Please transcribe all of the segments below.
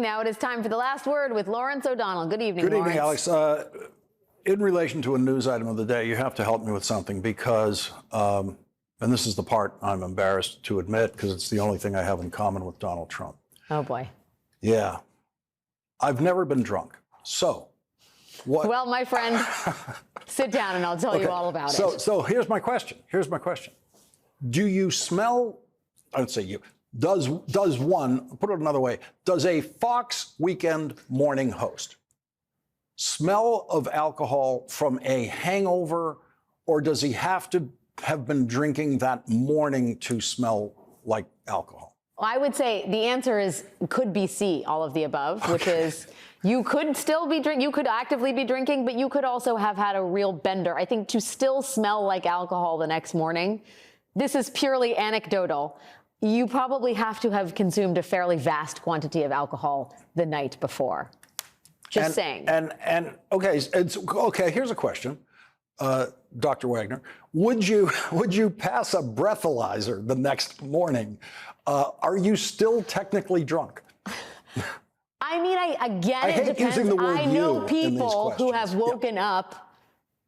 now it is time for the last word with Lawrence O'Donnell. Good evening, Good evening, Lawrence. Alex. In relation to a news item of the day, you have to help me with something because, and this is the part I'm embarrassed to admit because it's the only thing I have in common with Donald Trump. Oh, boy. Yeah. I've never been drunk. So, what? Well, my friend, sit down and I'll tell you all about it. So here's my question. Do you smell, I would say you, does one, put it another way, does a Fox weekend morning host smell of alcohol from a hangover, or does he have to have been drinking that morning to smell like alcohol? Well, I would say the answer is could be C, all of the above, which is you could still be drinking, you could actively be drinking, but you could also have had a real bender. I think to still smell like alcohol the next morning, this is purely anecdotal. You probably have to have consumed a fairly vast quantity of alcohol the night before. Just saying. And okay, here's a question. Dr. Wagner, would you pass a breathalyzer the next morning? Are you still technically drunk? I mean, I hate it depends. using the word I know you in people these who have questions. woken up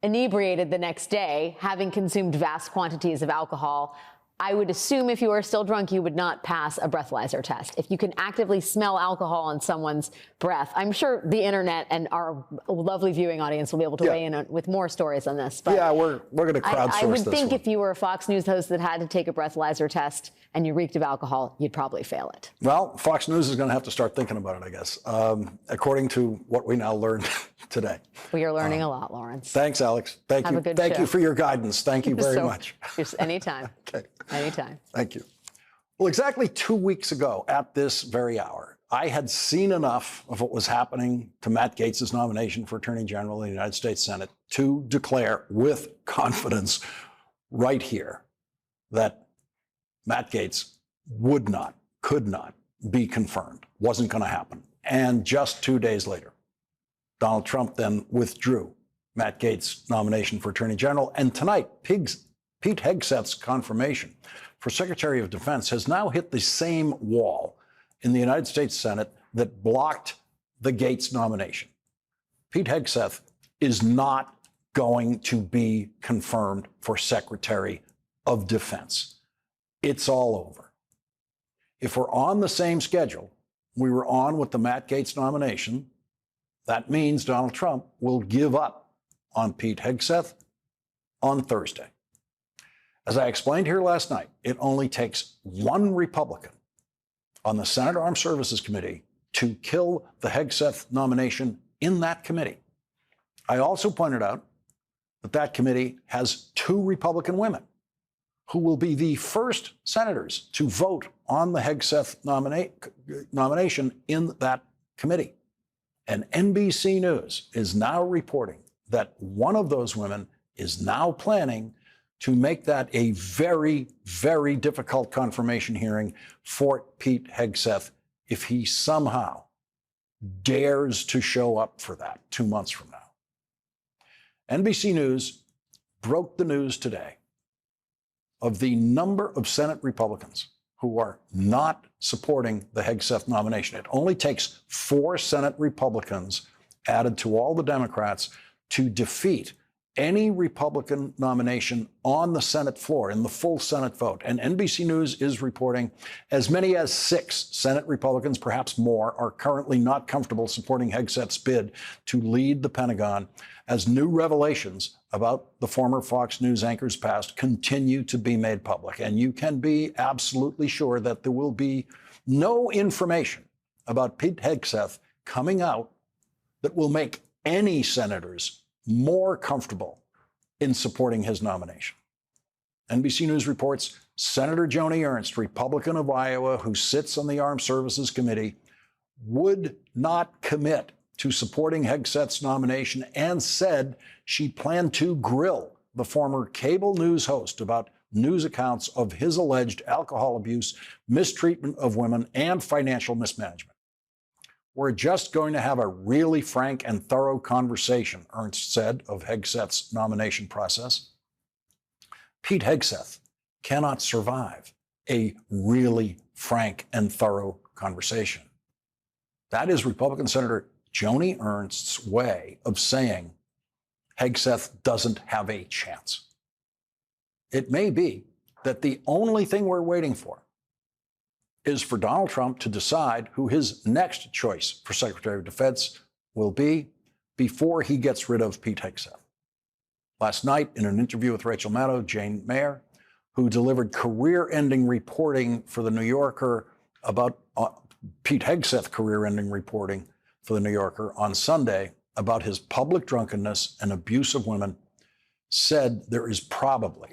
inebriated the next day, having consumed vast quantities of alcohol. I would assume if you are still drunk, you would not pass a breathalyzer test. If you can actively smell alcohol on someone's breath, I'm sure the internet and our lovely viewing audience will be able to weigh in with more stories on this. But yeah, we're going to crowdsource this. I would think one. if you were a Fox News host that had to take a breathalyzer test and you reeked of alcohol, you'd probably fail it. Well, Fox News is going to have to start thinking about it, I guess, according to what we now learned today. We are learning a lot, Lawrence. Thanks, Alex. Thank Have you. a good Thank show. you for your guidance. Thank you very much. Just anytime. Okay. Anytime. Thank you. Well, exactly 2 weeks ago at this very hour, I had seen enough of what was happening to Matt Gaetz' nomination for Attorney General in the United States Senate to declare with confidence right here that Matt Gaetz could not be confirmed. Wasn't going to happen. And just 2 days later, Donald Trump then withdrew Matt Gaetz' nomination for Attorney General. And tonight, Pete Hegseth's confirmation for Secretary of Defense has now hit the same wall in the United States Senate that blocked the Gaetz nomination. Pete Hegseth is not going to be confirmed for Secretary of Defense. It's all over. If we're on the same schedule we were on with the Matt Gaetz nomination, that means Donald Trump will give up on Pete Hegseth on Thursday. As I explained here last night, it only takes one Republican on the Senate Armed Services Committee to kill the Hegseth nomination in that committee. I also pointed out that that committee has 2 Republican women who will be the first senators to vote on the Hegseth nomination in that committee. And NBC News is now reporting that one of those women is now planning to make that a very, very difficult confirmation hearing for Pete Hegseth if he somehow dares to show up for that 2 months from now. NBC News broke the news today of the number of Senate Republicans who are not supporting the Hegseth nomination. It only takes 4 Senate Republicans added to all the Democrats to defeat any Republican nomination on the Senate floor in the full Senate vote. And NBC News is reporting as many as 6 Senate Republicans, perhaps more, are currently not comfortable supporting Hegseth's bid to lead the Pentagon as new revelations about the former Fox News anchor's past continue to be made public. And you can be absolutely sure that there will be no information about Pete Hegseth coming out that will make any senators more comfortable in supporting his nomination. NBC News reports Senator Joni Ernst, Republican of Iowa, who sits on the Armed Services Committee, would not commit to supporting Hegseth's nomination and said she planned to grill the former cable news host about news accounts of his alleged alcohol abuse, mistreatment of women, and financial mismanagement. We're just going to have a really frank and thorough conversation, Ernst said of Hegseth's nomination process. Pete Hegseth cannot survive a really frank and thorough conversation. That is Republican Senator Joni Ernst's way of saying Hegseth doesn't have a chance. It may be that the only thing we're waiting for is for Donald Trump to decide who his next choice for Secretary of Defense will be before he gets rid of Pete Hegseth. Last night, in an interview with Rachel Maddow, Jane Mayer, who delivered career-ending reporting for The New Yorker about Pete Hegseth career-ending reporting for The New Yorker on Sunday about his public drunkenness and abuse of women, said there is probably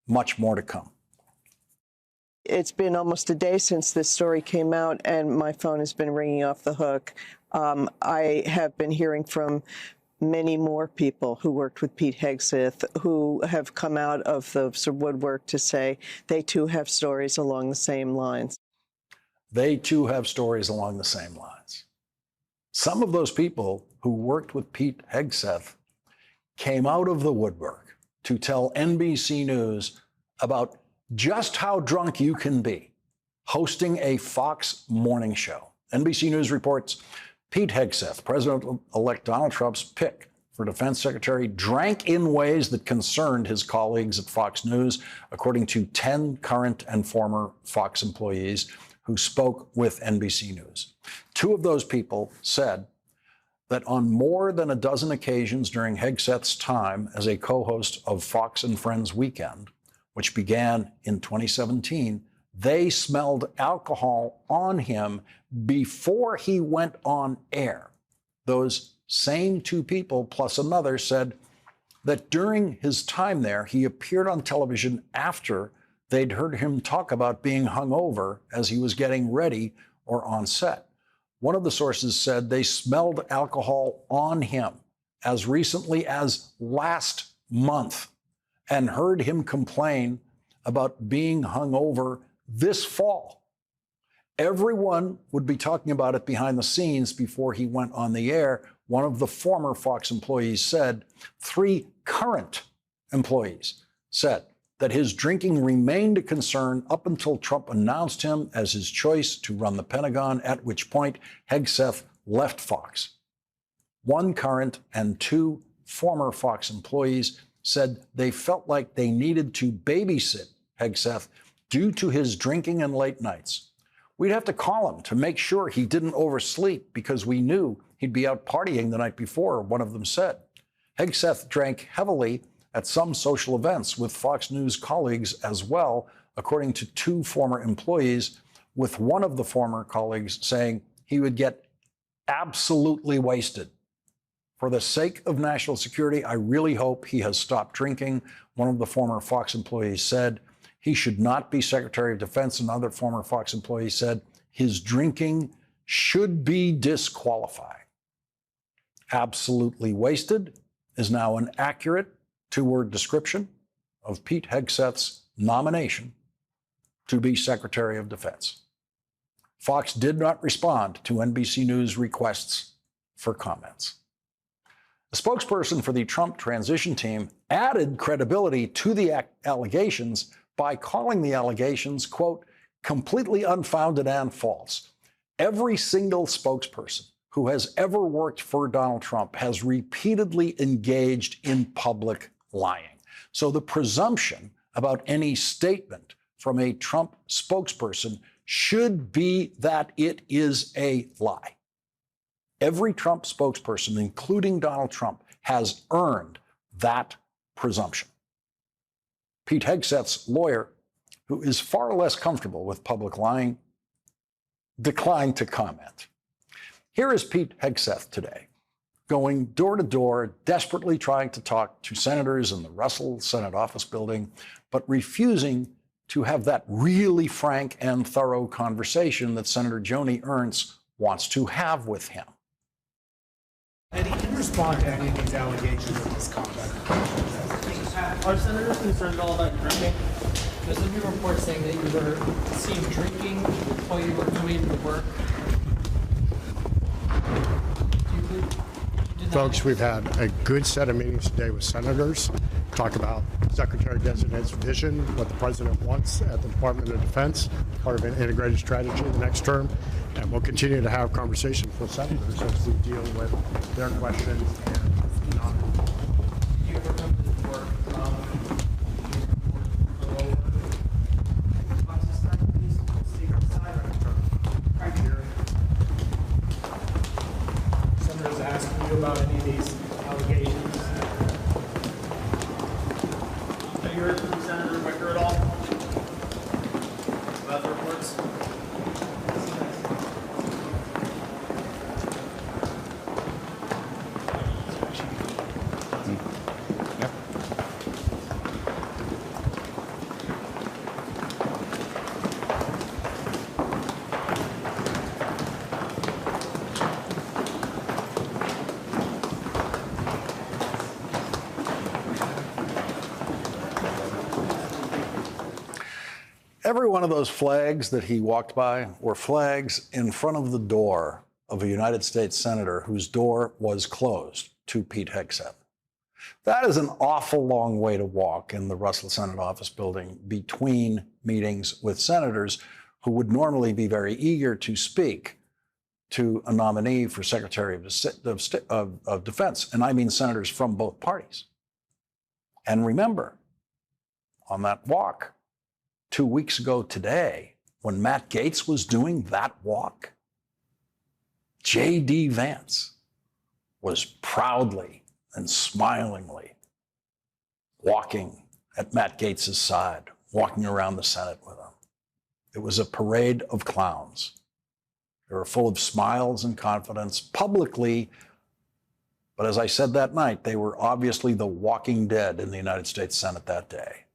much more to come. It's been almost a day since this story came out, and my phone has been ringing off the hook. I have been hearing from many more people who worked with Pete Hegseth who have come out of the woodwork to say they too have stories along the same lines. They too have stories along the same lines. Some of those people who worked with Pete Hegseth came out of the woodwork to tell NBC News about just how drunk you can be hosting a Fox morning show. NBC News reports Pete Hegseth, President-elect Donald Trump's pick for Defense Secretary, drank in ways that concerned his colleagues at Fox News, according to 10 current and former Fox employees who spoke with NBC News. Two of those people said that on more than a dozen occasions during Hegseth's time as a co-host of Fox and Friends Weekend, which began in 2017, they smelled alcohol on him before he went on air. Those same two people, plus another, said that during his time there, he appeared on television after they'd heard him talk about being hungover as he was getting ready or on set. One of the sources said they smelled alcohol on him as recently as last month and heard him complain about being hungover this fall. Everyone would be talking about it behind the scenes before he went on the air. One of the former Fox employees said. 3 current employees said that his drinking remained a concern up until Trump announced him as his choice to run the Pentagon, at which point Hegseth left Fox. 1 current and 2 former Fox employees said they felt like they needed to babysit Hegseth due to his drinking and late nights. We'd have to call him to make sure he didn't oversleep because we knew he'd be out partying the night before, one of them said. Hegseth drank heavily at some social events with Fox News colleagues as well, according to 2 former employees, with one of the former colleagues saying he would get absolutely wasted. For the sake of national security, I really hope he has stopped drinking, one of the former Fox employees said. He should not be Secretary of Defense. Another former Fox employee said his drinking should be disqualified. Absolutely wasted is now an accurate 2-word description of Pete Hegseth's nomination to be Secretary of Defense. Fox did not respond to NBC News requests for comments. A spokesperson for the Trump transition team added credibility to the allegations by calling the allegations, quote, completely unfounded and false. Every single spokesperson who has ever worked for Donald Trump has repeatedly engaged in public lying. So the presumption about any statement from a Trump spokesperson should be that it is a lie. Every Trump spokesperson, including Donald Trump, has earned that presumption. Pete Hegseth's lawyer, who is far less comfortable with public lying, declined to comment. Here is Pete Hegseth today, going door to door, desperately trying to talk to senators in the Russell Senate office building, but refusing to have that really frank and thorough conversation that Senator Joni Ernst wants to have with him. Eddie, can you respond to any of these allegations of misconduct? Are senators concerned at all about drinking? There's a new report saying that you were seen drinking while you were doing the work. Folks, we've had a good set of meetings today with senators, talk about Secretary-designate's vision, what the president wants at the Department of Defense, part of an integrated strategy in the next term, And we'll continue to have conversations with senators as we deal with their questions and not. You ever come to the court, Senators asking you about any of these allegations? Have you heard from Senator Wicker at all about the reports? Every one of those flags that he walked by were flags in front of the door of a United States senator whose door was closed to Pete Hegseth. That is an awful long way to walk in the Russell Senate Office Building between meetings with senators who would normally be very eager to speak to a nominee for Secretary of Defense. And I mean senators from both parties. And remember, on that walk, 2 weeks ago today, when Matt Gaetz was doing that walk, J.D. Vance was proudly and smilingly walking at Matt Gaetz's side, walking around the Senate with him. It was a parade of clowns. They were full of smiles and confidence publicly, but as I said that night, they were obviously the walking dead in the United States Senate that day.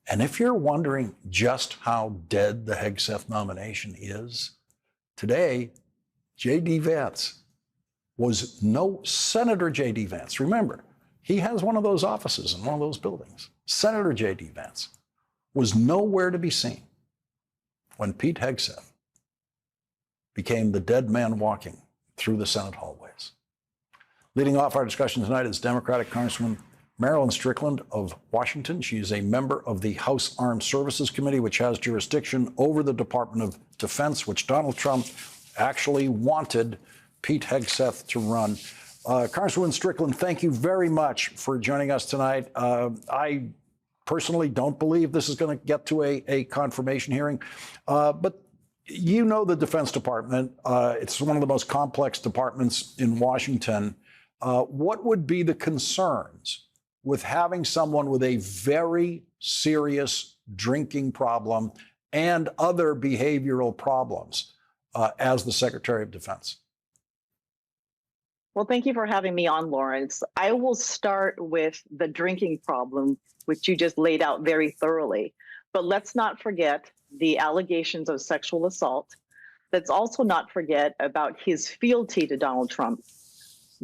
And if you're wondering just how dead the Hegseth nomination is, today, J.D. Vance was no Senator J.D. Vance. Remember, he has one of those offices in one of those buildings. Senator J.D. Vance was nowhere to be seen when Pete Hegseth became the dead man walking through the Senate hallways. Leading off our discussion tonight is Democratic Congresswoman Marilyn Strickland of Washington. She is a member of the House Armed Services Committee, which has jurisdiction over the Department of Defense, which Donald Trump actually wanted Pete Hegseth to run. Congresswoman Strickland, thank you very much for joining us tonight. I personally don't believe this is going to get to a confirmation hearing, but you know the Defense Department. It's one of the most complex departments in Washington. What would be the concerns with having someone with a very serious drinking problem and other behavioral problems as the Secretary of Defense? Well, thank you for having me on, Lawrence. I will start with the drinking problem, which you just laid out very thoroughly. But let's not forget the allegations of sexual assault. Let's also not forget about his fealty to Donald Trump.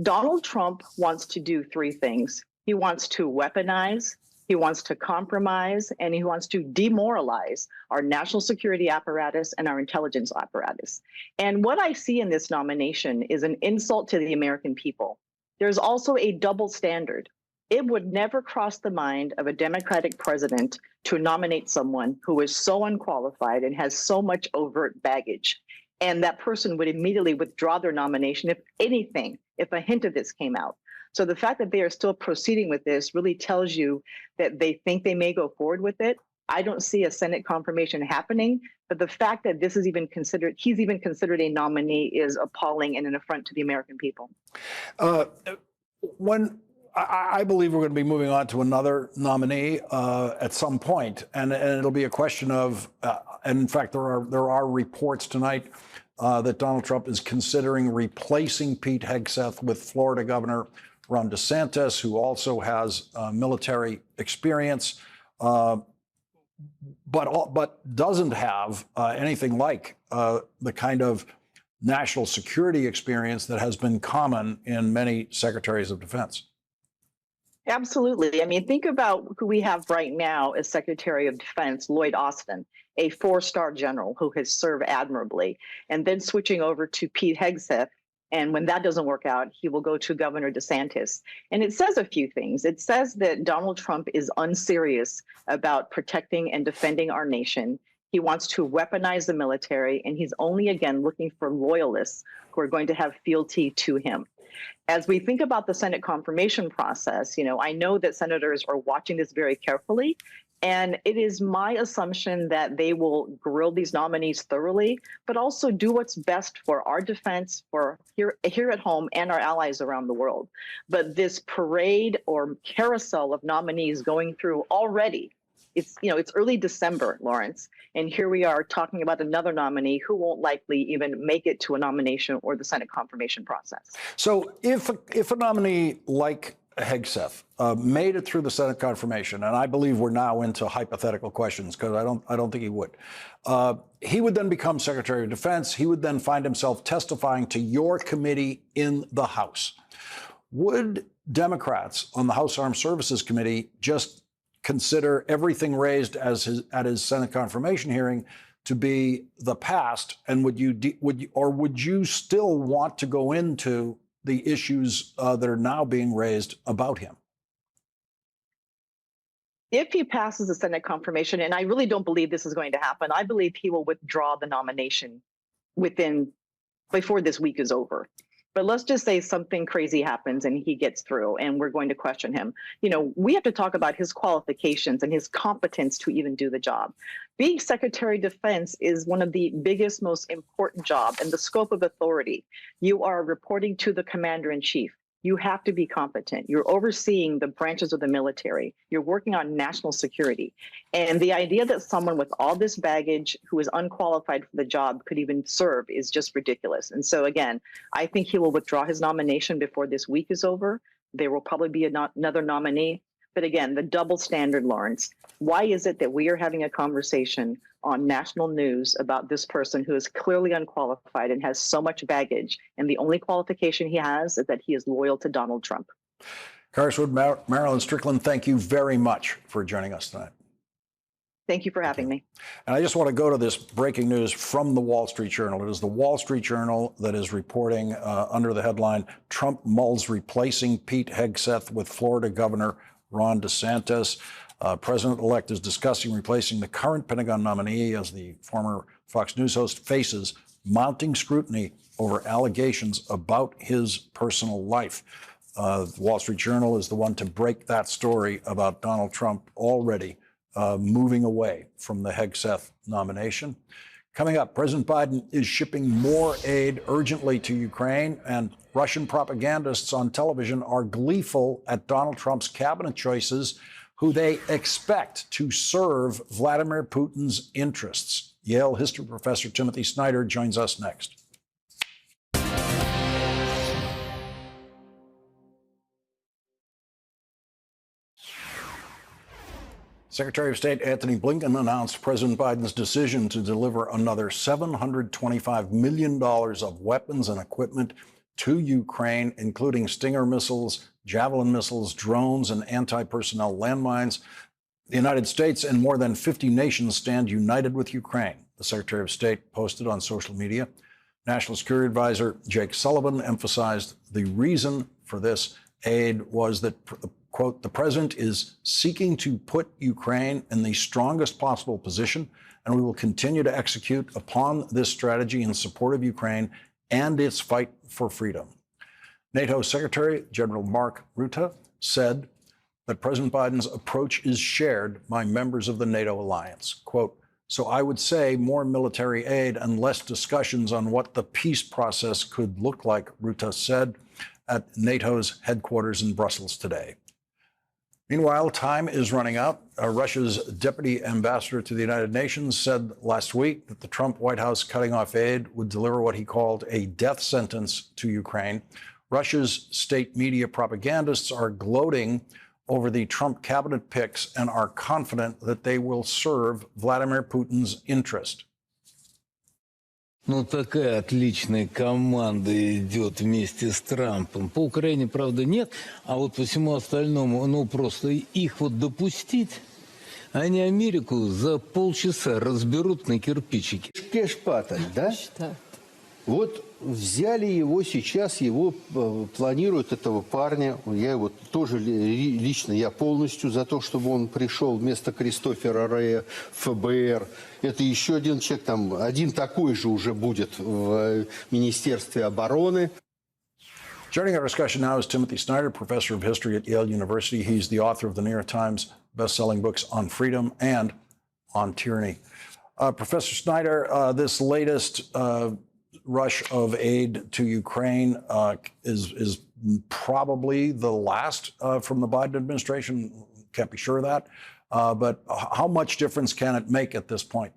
Donald Trump wants to do three things. He wants to weaponize, he wants to compromise, and he wants to demoralize our national security apparatus and our intelligence apparatus. And what I see in this nomination is an insult to the American people. There's also a double standard. It would never cross the mind of a Democratic president to nominate someone who is so unqualified and has so much overt baggage. And that person would immediately withdraw their nomination, if anything, if a hint of this came out. So the fact that they are still proceeding with this really tells you that they think they may go forward with it. I don't see a Senate confirmation happening, but the fact that this is even considered, he's even considered a nominee, is appalling and an affront to the American people. When I believe we're going to be moving on to another nominee at some point, and it'll be a question of, and in fact, there are reports tonight that Donald Trump is considering replacing Pete Hegseth with Florida Governor Ron DeSantis, who also has military experience, but doesn't have anything like the kind of national security experience that has been common in many secretaries of defense. Absolutely. I mean, think about who we have right now as Secretary of Defense, Lloyd Austin, a four-star general who has served admirably, and then switching over to Pete Hegseth. And when that doesn't work out, he will go to Governor DeSantis. And it says a few things. It says that Donald Trump is unserious about protecting and defending our nation. He wants to weaponize the military, and he's only, again, looking for loyalists who are going to have fealty to him. As we think about the Senate confirmation process, I know that senators are watching this very carefully, and it is my assumption that they will grill these nominees thoroughly, but also do what's best for our defense, for here at home, and our allies around the world. But this parade or carousel of nominees going through already, it's early December, Lawrence, and here we are talking about another nominee who won't likely even make it to a nomination or the Senate confirmation process. So if a nominee like Hegseth made it through the Senate confirmation, and I believe we're now into hypothetical questions because I don't think he would. He would then become Secretary of Defense. He would then find himself testifying to your committee in the House. Would Democrats on the House Armed Services Committee just consider everything raised at his Senate confirmation hearing to be the past, and would you still want to go into the issues that are now being raised about him? If he passes the Senate confirmation, and I really don't believe this is going to happen, I believe he will withdraw the nomination before this week is over. But let's just say something crazy happens and he gets through and we're going to question him. We have to talk about his qualifications and his competence to even do the job. Being Secretary of Defense is one of the biggest, most important jobs and the scope of authority. You are reporting to the Commander-in-Chief. You have to be competent. You're overseeing the branches of the military. You're working on national security. And the idea that someone with all this baggage who is unqualified for the job could even serve is just ridiculous. And so, again, I think he will withdraw his nomination before this week is over. There will probably be another nominee. But again, the double standard, Lawrence. Why is it that we are having a conversation on national news about this person who is clearly unqualified and has so much baggage, and the only qualification he has is that he is loyal to Donald Trump? Congresswoman Marilyn Strickland, thank you very much for joining us tonight. Thank you for having me. And I just want to go to this breaking news from the Wall Street Journal. It is the Wall Street Journal that is reporting under the headline, Trump mulls replacing Pete Hegseth with Florida Governor Ron DeSantis. President-elect is discussing replacing the current Pentagon nominee as the former Fox News host faces mounting scrutiny over allegations about his personal life. The Wall Street Journal is the one to break that story about Donald Trump already moving away from the Hegseth nomination. Coming up, President Biden is shipping more aid urgently to Ukraine, and Russian propagandists on television are gleeful at Donald Trump's cabinet choices, who they expect to serve Vladimir Putin's interests. Yale history professor Timothy Snyder joins us next. Secretary of State Antony Blinken announced President Biden's decision to deliver another $725 million of weapons and equipment to Ukraine, including Stinger missiles, Javelin missiles, drones, and anti-personnel landmines. The United States and more than 50 nations stand united with Ukraine, the Secretary of State posted on social media. National Security Advisor Jake Sullivan emphasized the reason for this aid was that, quote, the president is seeking to put Ukraine in the strongest possible position, and we will continue to execute upon this strategy in support of Ukraine and its fight for freedom. NATO Secretary General Mark Rutte said that President Biden's approach is shared by members of the NATO alliance. Quote, so I would say more military aid and less discussions on what the peace process could look like, Rutte said at NATO's headquarters in Brussels today. Meanwhile, time is running out. Russia's deputy ambassador to the United Nations said last week that the Trump White House cutting off aid would deliver what he called a death sentence to Ukraine. Russia's state media propagandists are gloating over the Trump cabinet picks and are confident that they will serve Vladimir Putin's interest. Ну, такая отличная команда идет вместе с Трампом. По Украине, правда, нет, а вот по всему остальному, ну, просто их вот допустить, они Америку за полчаса разберут на кирпичики. Шпаталь, да? Вот взяли его сейчас, его планируют, этого парня. Я его тоже лично, я полностью за то, чтобы он пришел вместо Кристофера Рэя в ФБР. Это еще один человек, там один такой же уже будет в Министерстве обороны. Joining our discussion now is Timothy Snyder, professor of history at Yale University. He's the author of the New York Times best-selling books on freedom and on tyranny. Professor Snyder, this latest rush of aid to Ukraine is probably the last from the Biden administration. Can't be sure of that. But how much difference can it make at this point?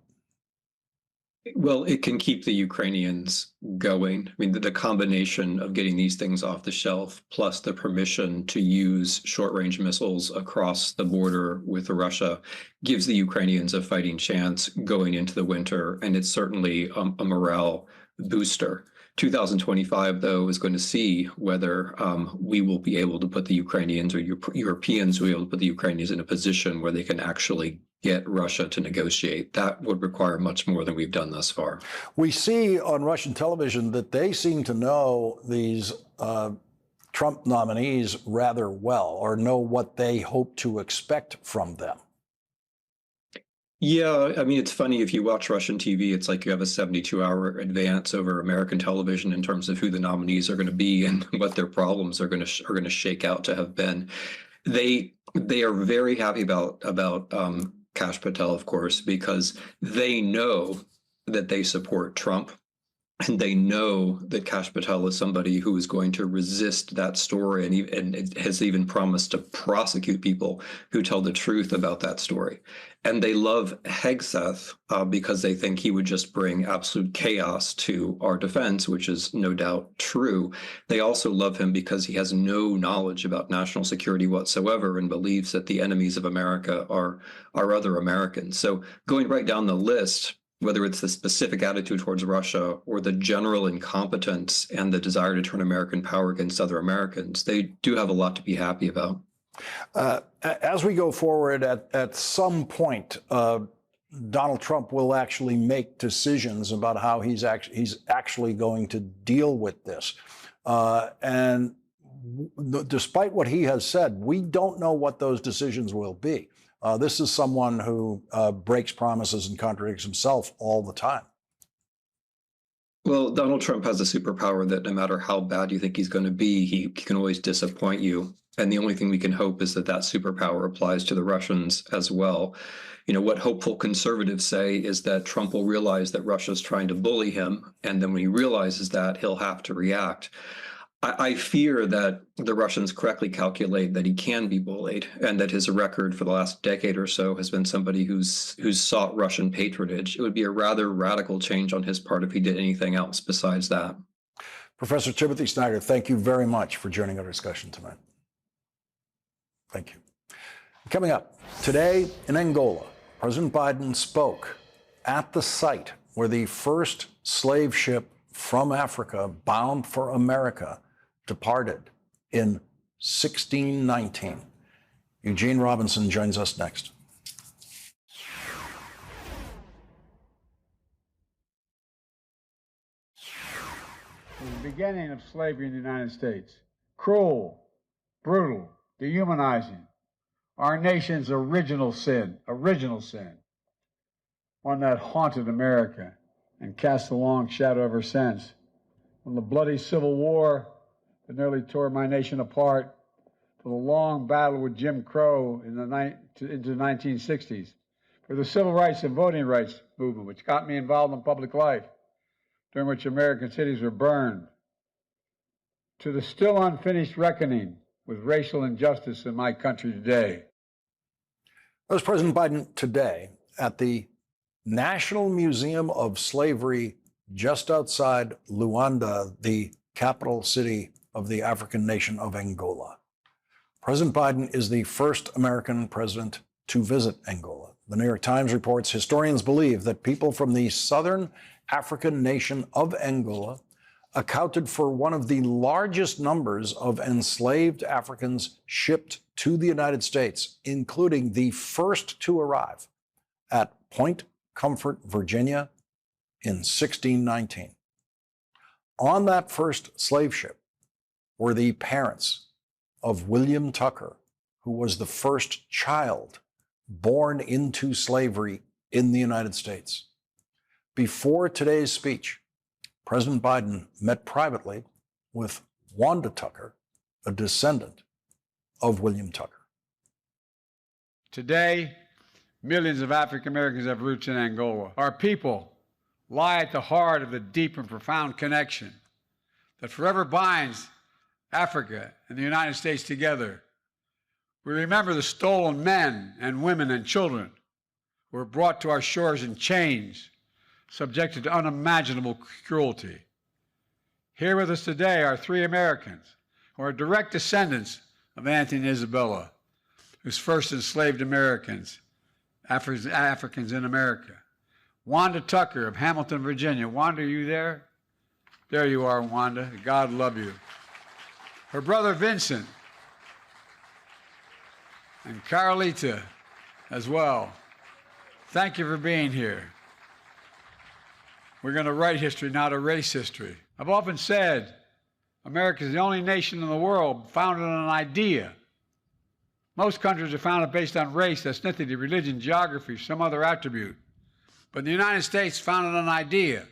Well, it can keep the Ukrainians going. I mean, the combination of getting these things off the shelf, plus the permission to use short-range missiles across the border with Russia, gives the Ukrainians a fighting chance going into the winter, and it's certainly a morale booster. 2025, though, is going to see whether we will be able to put the Ukrainians, or Europeans will be able to put the Ukrainians in a position where they can actually get Russia to negotiate. That would require much more than we've done thus far. We see on Russian television that they seem to know these Trump nominees rather well, or know what they hope to expect from them. Yeah, I mean, it's funny, if you watch Russian TV, it's like you have a 72-hour advance over American television in terms of who the nominees are going to be and what their problems are going to shake out to have been. They are very happy about Kash Patel, of course, because they know that they support Trump. And they know that Kash Patel is somebody who is going to resist that story, and has even promised to prosecute people who tell the truth about that story. And they love Hegseth because they think he would just bring absolute chaos to our defense, which is no doubt true. They also love him because he has no knowledge about national security whatsoever and believes that the enemies of America are other Americans. So going right down the list, whether it's the specific attitude towards Russia or the general incompetence and the desire to turn American power against other Americans, they do have a lot to be happy about. As we go forward, at some point, Donald Trump will actually make decisions about how he's actually going to deal with this. And despite what he has said, we don't know what those decisions will be. This is someone who breaks promises and contradicts himself all the time. Well, Donald Trump has a superpower that no matter how bad you think he's going to be, he can always disappoint you. And the only thing we can hope is that that superpower applies to the Russians as well. You know, what hopeful conservatives say is that Trump will realize that Russia's trying to bully him. And then when he realizes that, he'll have to react. I fear that the Russians correctly calculate that he can be bullied, and that his record for the last decade or so has been somebody who's sought Russian patronage. It would be a rather radical change on his part if he did anything else besides that. Professor Timothy Snyder, thank you very much for joining our discussion tonight. Thank you. Coming up, today in Angola, President Biden spoke at the site where the first slave ship from Africa bound for America departed in 1619. Eugene Robinson joins us next. The beginning of slavery in the United States. Cruel, brutal, dehumanizing. Our nation's original sin, one that haunted America and cast a long shadow ever since. From the bloody Civil War that nearly tore my nation apart, to the long battle with Jim Crow into the 1960s, for the civil rights and voting rights movement, which got me involved in public life, during which American cities were burned, to the still unfinished reckoning with racial injustice in my country today. That was President Biden today at the National Museum of Slavery just outside Luanda, the capital city of the African nation of Angola. President Biden is the first American president to visit Angola. The New York Times reports historians believe that people from the southern African nation of Angola accounted for one of the largest numbers of enslaved Africans shipped to the United States, including the first to arrive at Point Comfort, Virginia in 1619. on that first slave ship were the parents of William Tucker, who was the first child born into slavery in the United States. Before today's speech, President Biden met privately with Wanda Tucker, a descendant of William Tucker. Today, millions of African Americans have roots in Angola. Our people lie at the heart of the deep and profound connection that forever binds Africa and the United States together. We remember the stolen men and women and children who were brought to our shores in chains, subjected to unimaginable cruelty. Here with us today are 3 Americans who are direct descendants of Anthony and Isabella, whose first enslaved Africans in America. Wanda Tucker of Hamilton, Virginia. Wanda, are you there? There you are, Wanda. God love you. Her brother Vincent and Carolita as well. Thank you for being here. We're going to write history, not erase history. I've often said America is the only nation in the world founded on an idea. Most countries are founded based on race, ethnicity, religion, geography, some other attribute. But the United States founded on an idea,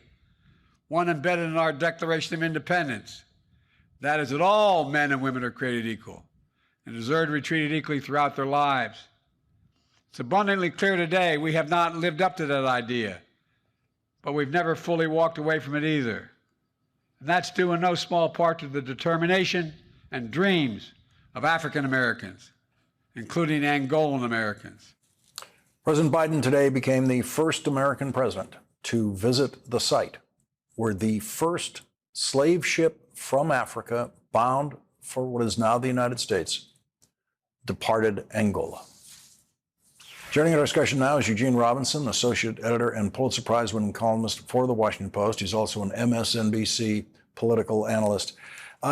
one embedded in our Declaration of Independence. That is that all men and women are created equal and deserve to be treated equally throughout their lives. It's abundantly clear today we have not lived up to that idea, but we've never fully walked away from it either. And that's due in no small part to the determination and dreams of African Americans, including Angolan Americans. President Biden today became the first American president to visit the site where the first slave ship from Africa, bound for what is now the United States, departed Angola. Joining our discussion now is Eugene Robinson, associate editor and Pulitzer Prize-winning columnist for The Washington Post. He's also an MSNBC political analyst.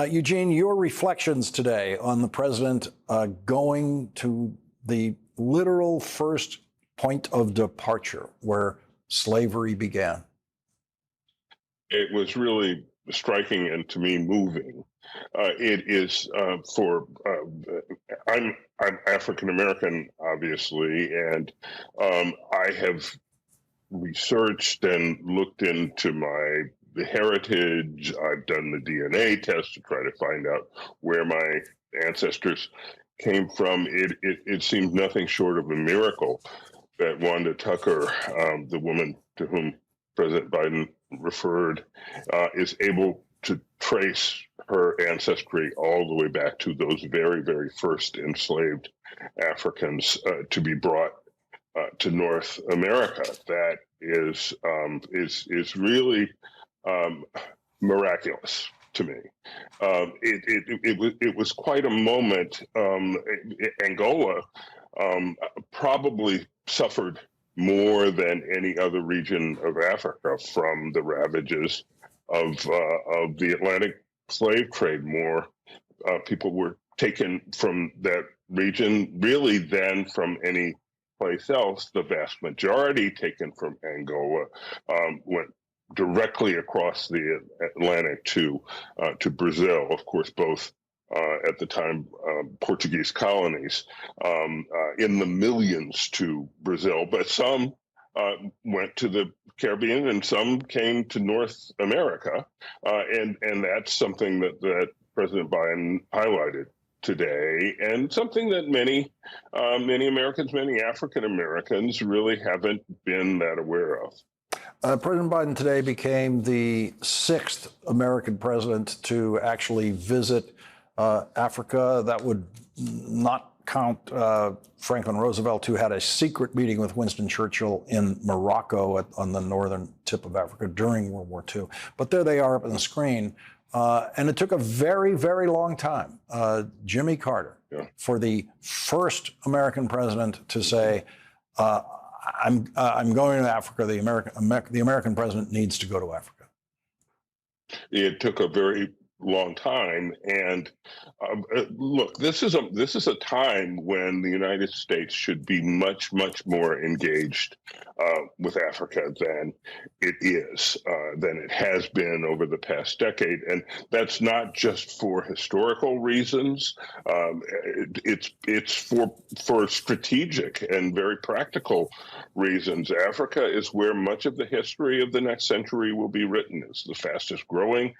Eugene, your reflections today on the president going to the literal first point of departure where slavery began. It was really striking and, to me, moving. It is I'm African American, obviously, and I have researched and looked into my heritage. I've done the DNA test to try to find out where my ancestors came from. It seems nothing short of a miracle that Wanda Tucker, the woman to whom President Biden referred, is able to trace her ancestry all the way back to those very, very first enslaved Africans to be brought to North America. That is really miraculous to me. It was quite a moment. Angola probably suffered more than any other region of Africa from the ravages of the Atlantic slave trade. More people were taken from that region really than from any place else. The vast majority taken from Angola went directly across the Atlantic to Brazil. Of course, both at the time Portuguese colonies, in the millions to Brazil, but some went to the Caribbean and some came to North America, and that's something that President Biden highlighted today, and something that many Americans, many African Americans, really haven't been that aware of. President Biden today became the 6th American president to actually visit Africa. That would not count Franklin Roosevelt, who had a secret meeting with Winston Churchill in Morocco on the northern tip of Africa during World War II. But there they are up on the screen. And it took a very, very long time, Jimmy Carter, for the first American president to say, I'm going to Africa. The American president needs to go to Africa. It took a very long time. And look, this is a time when the United States should be much more engaged with Africa than it has been over the past decade, and that's not just for historical reasons. It's for strategic and very practical reasons. Africa is where much of the history of the next century will be written. It's the fastest growing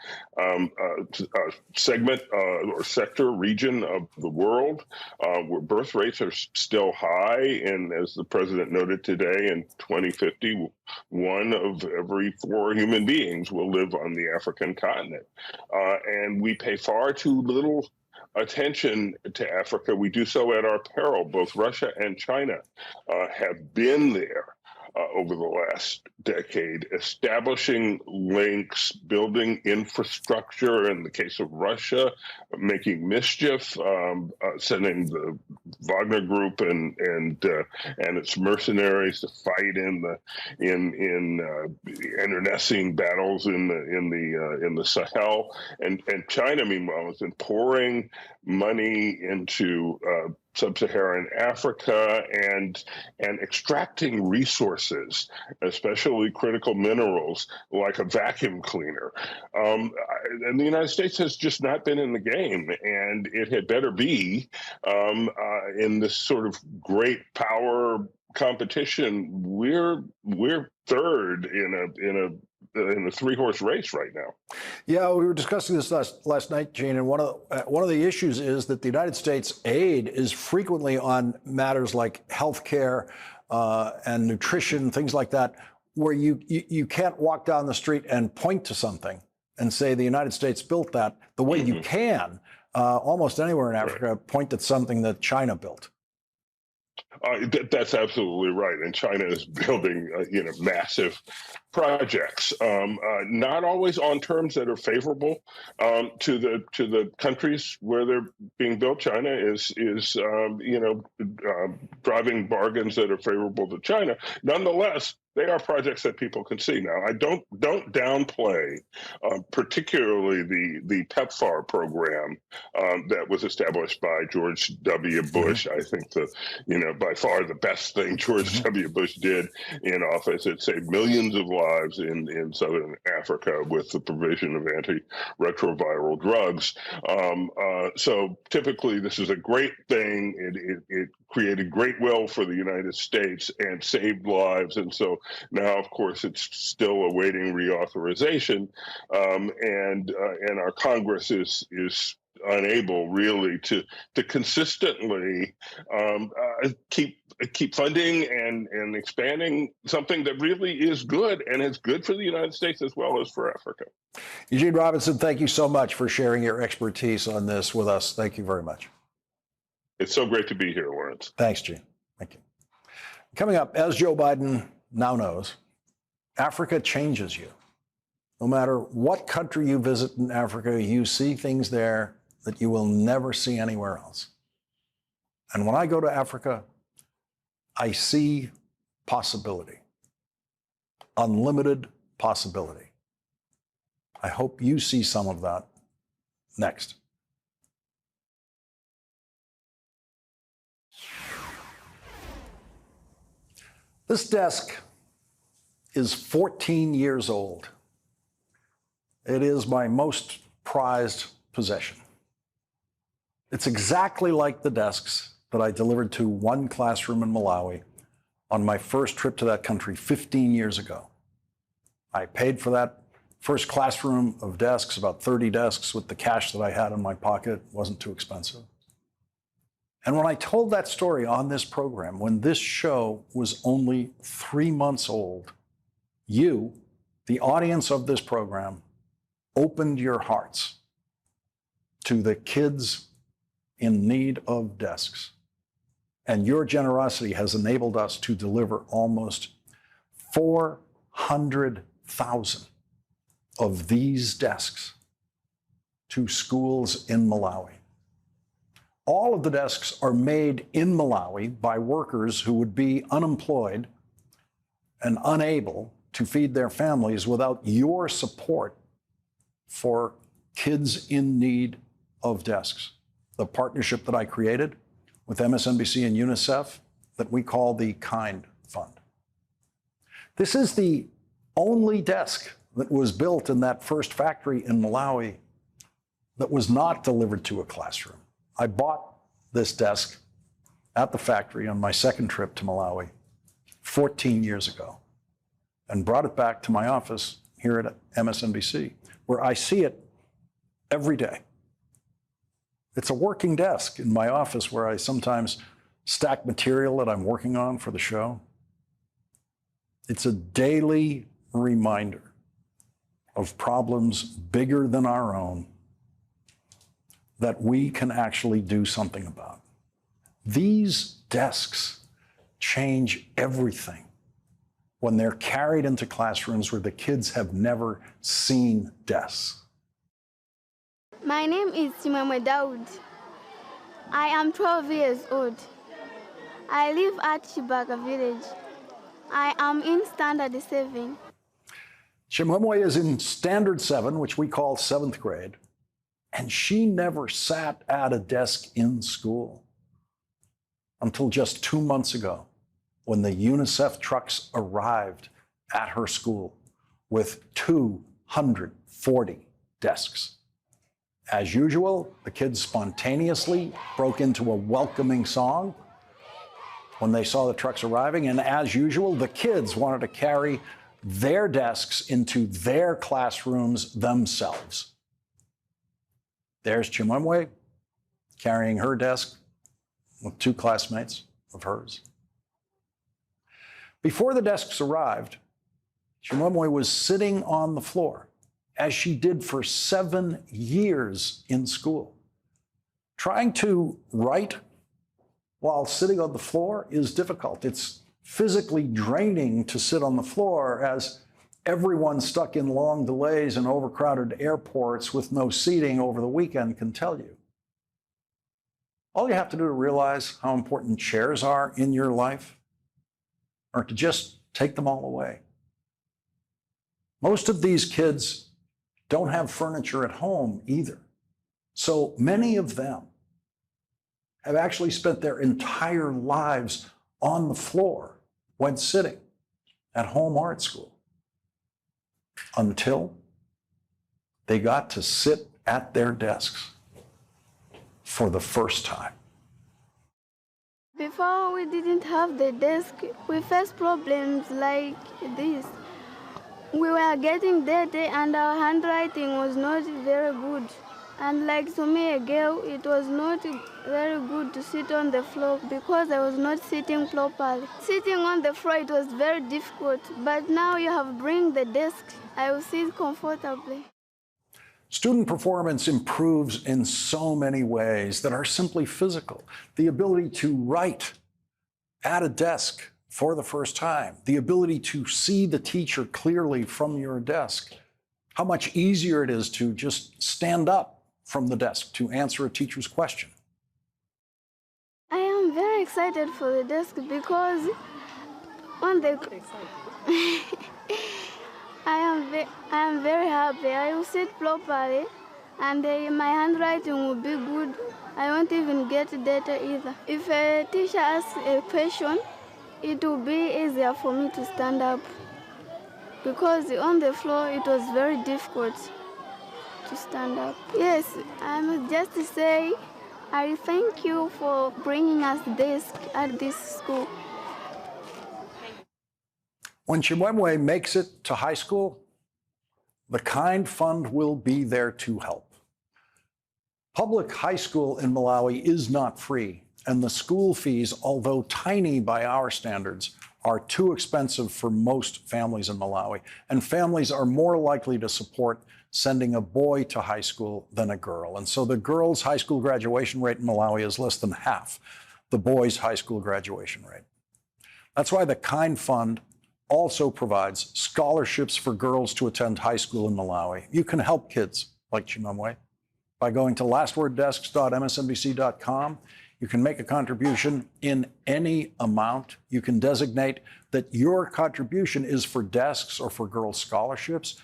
segment or sector region of the world, where birth rates are still high. And as the president noted today, in 2050, 1 of every 4 human beings will live on the African continent. And we pay far too little attention to Africa. We do so at our peril. Both Russia and China have been there over the last decade, establishing links, building infrastructure. In the case of Russia, making mischief, sending the Wagner Group and its mercenaries to fight in internecine battles in the Sahel, and China, meanwhile, has been pouring money into sub-Saharan Africa and extracting resources, especially critical minerals, like a vacuum cleaner. And the United States has just not been in the game, and it had better be in this sort of great power competition. We're third in a 3-horse race right now. Yeah, we were discussing this last night, Gene, and one of the issues is that the United States aid is frequently on matters like healthcare and nutrition, things like that, where you can't walk down the street and point to something and say the United States built that the way you can almost anywhere in Africa point at something that China built. That's absolutely right. And China is building, massive projects, not always on terms that are favorable to the countries where they're being built. China is driving bargains that are favorable to China. Nonetheless, they are projects that people can see. Now, I don't downplay, particularly the PEPFAR program that was established by George W. Bush. I think by far the best thing George W. Bush did in office. It saved millions of lives in Southern Africa with the provision of antiretroviral drugs. So typically, this is a great thing. It created great will for the United States and saved lives. And so now, of course, it's still awaiting reauthorization, and our Congress is unable really to consistently keep funding and expanding something that really is good, and it's good for the United States as well as for Africa. Eugene Robinson, thank you so much for sharing your expertise on this with us. Thank you very much. It's so great to be here, Lawrence. Thanks, Gene. Thank you. Coming up, as Joe Biden now knows, Africa changes you. No matter what country you visit in Africa, you see things there that you will never see anywhere else. And when I go to Africa, I see possibility, unlimited possibility. I hope you see some of that next. This desk is 14 years old. It is my most prized possession. It's exactly like the desks that I delivered to one classroom in Malawi on my first trip to that country 15 years ago. I paid for that first classroom of desks, about 30 desks, with the cash that I had in my pocket. It wasn't too expensive. And when I told that story on this program, when this show was only 3 months old, you, the audience of this program, opened your hearts to the kids in need of desks. And your generosity has enabled us to deliver almost 400,000 of these desks to schools in Malawi. All of the desks are made in Malawi by workers who would be unemployed and unable to feed their families without your support for kids in need of desks. The partnership that I created with MSNBC and UNICEF that we call the KIND Fund. This is the only desk that was built in that first factory in Malawi that was not delivered to a classroom. I bought this desk at the factory on my second trip to Malawi 14 years ago and brought it back to my office here at MSNBC, where I see it every day. It's a working desk in my office where I sometimes stack material that I'm working on for the show. It's a daily reminder of problems bigger than our own that we can actually do something about. These desks change everything when they're carried into classrooms where the kids have never seen desks. My name is Simamwe Daud. I am 12 years old. I live at Chibaka village. I am in Standard 7. Chimwemwe is in Standard 7, which we call 7th grade, and she never sat at a desk in school until just 2 months ago when the UNICEF trucks arrived at her school with 240 desks. As usual, the kids spontaneously broke into a welcoming song when they saw the trucks arriving, and as usual, the kids wanted to carry their desks into their classrooms themselves. There's Chimwemwe carrying her desk with 2 classmates of hers. Before the desks arrived, Chimwemwe was sitting on the floor, as she did for 7 years in school. Trying to write while sitting on the floor is difficult. It's physically draining to sit on the floor, as everyone stuck in long delays in overcrowded airports with no seating over the weekend can tell you. All you have to do to realize how important chairs are in your life are to just take them all away. Most of these kids don't have furniture at home either. So many of them have actually spent their entire lives on the floor when sitting at home or at school, until they got to sit at their desks for the first time. Before we didn't have the desk, we faced problems like this. We were getting dirty and our handwriting was not very good. And like to me, a girl, it was not very good to sit on the floor because I was not sitting properly. Sitting on the floor, it was very difficult. But now you have bring the desk, I will sit comfortably. Student performance improves in so many ways that are simply physical. The ability to write at a desk for the first time, the ability to see the teacher clearly from your desk, how much easier it is to just stand up from the desk to answer a teacher's question. I am very excited for the desk because on the I am very happy. I will sit properly and my handwriting will be good. I won't even get data either. If a teacher asks a question, it will be easier for me to stand up because on the floor it was very difficult to stand up. Yes, I must just say I thank you for bringing us this at this school. When Chimwemwe makes it to high school, the KIND Fund will be there to help. Public high school in Malawi is not free, and the school fees, although tiny by our standards, are too expensive for most families in Malawi, and families are more likely to support sending a boy to high school than a girl. And so the girls' high school graduation rate in Malawi is less than half the boys' high school graduation rate. That's why the KIND Fund also provides scholarships for girls to attend high school in Malawi. You can help kids like Chimwemwe by going to lastworddesks.msnbc.com. You can make a contribution in any amount. You can designate that your contribution is for desks or for girls' scholarships.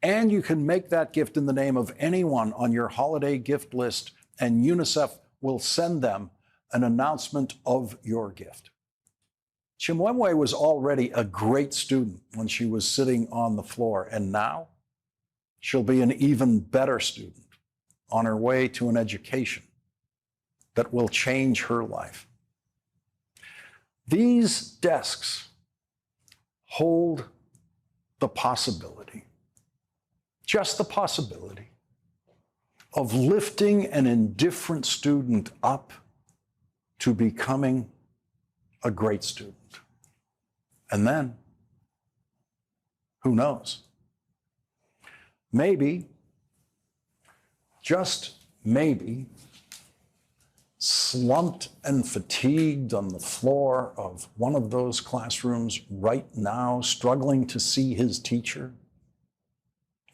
And you can make that gift in the name of anyone on your holiday gift list, and UNICEF will send them an announcement of your gift. Chimwemwe was already a great student when she was sitting on the floor, and now she'll be an even better student on her way to an education that will change her life. These desks hold the possibility, just the possibility, of lifting an indifferent student up to becoming a great student. And then, who knows? Maybe, just maybe, slumped and fatigued on the floor of one of those classrooms right now, struggling to see his teacher,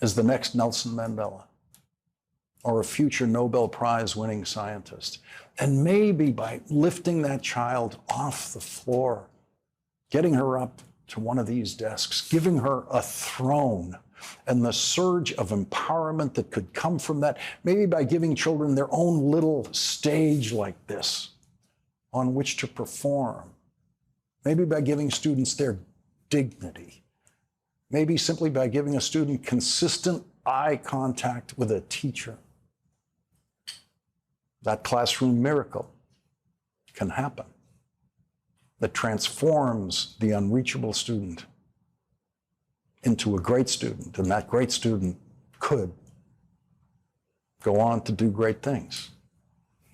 is the next Nelson Mandela or a future Nobel Prize winning scientist. And maybe by lifting that child off the floor, getting her up to one of these desks, giving her a throne, and the surge of empowerment that could come from that, maybe by giving children their own little stage like this on which to perform, maybe by giving students their dignity, maybe simply by giving a student consistent eye contact with a teacher, that classroom miracle can happen that transforms the unreachable student into a great student, and that great student could go on to do great things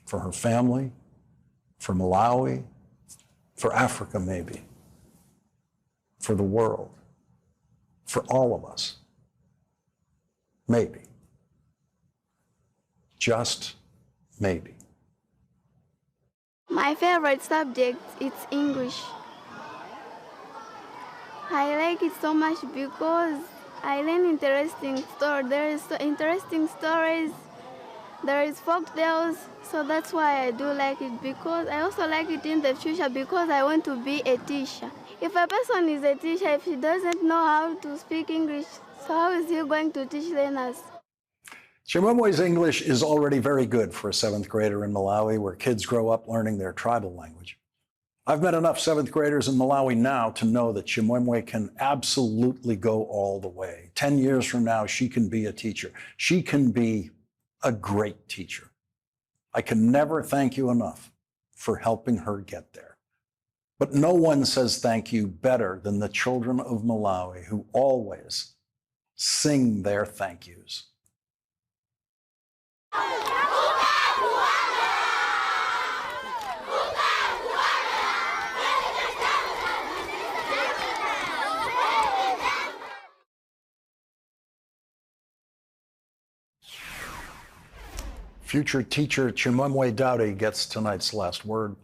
for her family, for Malawi, for Africa maybe, for the world, for all of us. Maybe. Just maybe. My favorite subject is English. I like it so much because I learn interesting stories. There is so interesting stories. There is folk tales, so that's why I do like it. Because I also like it in the future because I want to be a teacher. If a person is a teacher, if he doesn't know how to speak English, so how is he going to teach learners? Chimwemwe's English is already very good for a 7th grader in Malawi, where kids grow up learning their tribal language. I've met enough 7th graders in Malawi now to know that Chimwemwe can absolutely go all the way. 10 years from now, she can be a teacher. She can be a great teacher. I can never thank you enough for helping her get there. But no one says thank you better than the children of Malawi, who always sing their thank yous. Future teacher Chimwemwe Daudi gets tonight's last word.